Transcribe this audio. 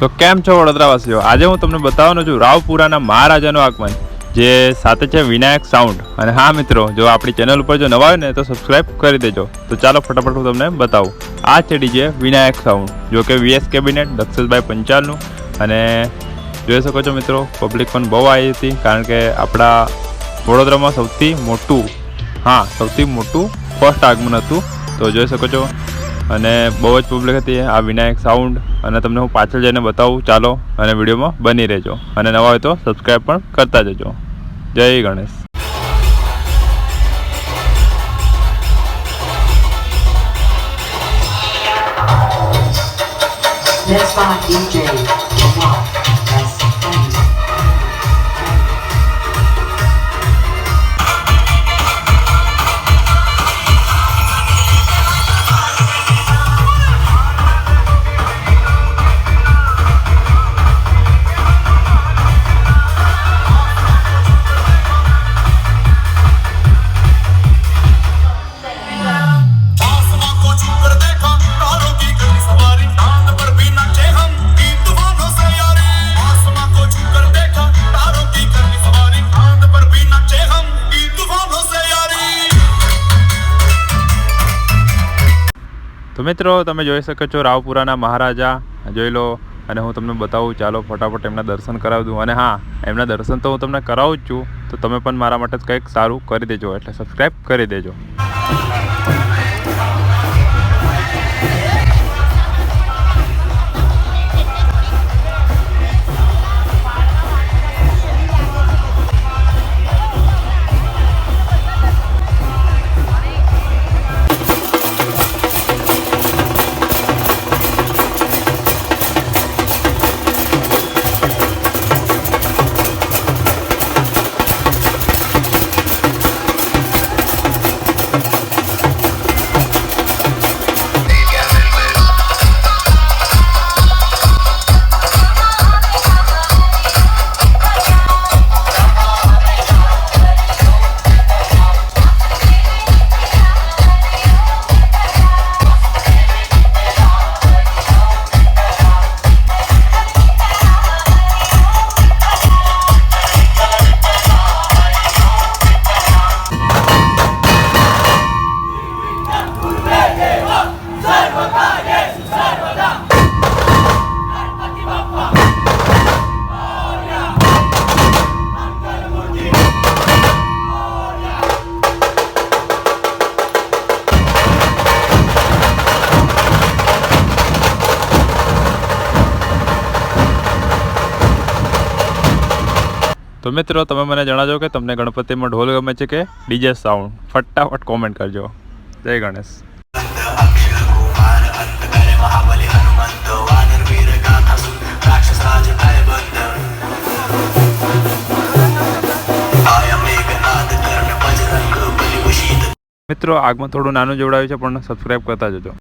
તો કેમ છો વડોદરાવાસીઓ? આજે હું તમને બતાવવાનો છું રાવપુરાના મહારાજાનું આગમન, જે સાથે છે વિનાયક સાઉન્ડ. અને હા મિત્રો, જો આપણી ચેનલ ઉપર જો નવા હોય ને તો સબસ્ક્રાઈબ કરી દેજો. તો ચાલો ફટાફટ હું તમને બતાવું. આ છે ડીજે વિનાયક સાઉન્ડ, જો કે વીએસ કેબિનેટ દક્ષેશભાઈ પંચાલનું. અને જોઈ શકો છો મિત્રો, પબ્લિક પણ બહુ આવી હતી, કારણ કે આપણા વડોદરામાં સૌથી મોટું ફર્સ્ટ આગમન હતું. તો જોઈ શકો છો, અને બહુ જ પબ્લિક હતી આ વિનાયક સાઉન્ડ. અને તમને હું પાછળ જઈને બતાવું, ચાલો, અને વિડીયોમાં બની રહેજો. અને નવા હોય તો સબસ્ક્રાઈબ પણ કરતા જજો. જય Ganesh. Next by DJ Jamal S.M. તો મિત્રો, તમે જોઈ શકો છો રાવપુરાના મહારાજા, જોઈ લો. અને હું તમને બતાવું, ચાલો ફટાફટ એમના દર્શન કરાવી દઉં. અને હા, એમના દર્શન તો હું તમને કરાવું જ છું, તો તમે પણ મારા માટે કંઈક સારું કરી દેજો, એટલે સબસ્ક્રાઈબ કરી દેજો. તો મિત્રો, તમે મને જણાવજો કે તમને ગણપતિમાં ઢોલ ગમે છે કે ડીજે સાઉન્ડ. ફટાફટ કોમેન્ટ કરજો. જય ગણેશ. મિત્રો, આગમાં થોડું નાનું જોડાયું છે, પણ સબસ્ક્રાઈબ કરતા જજો.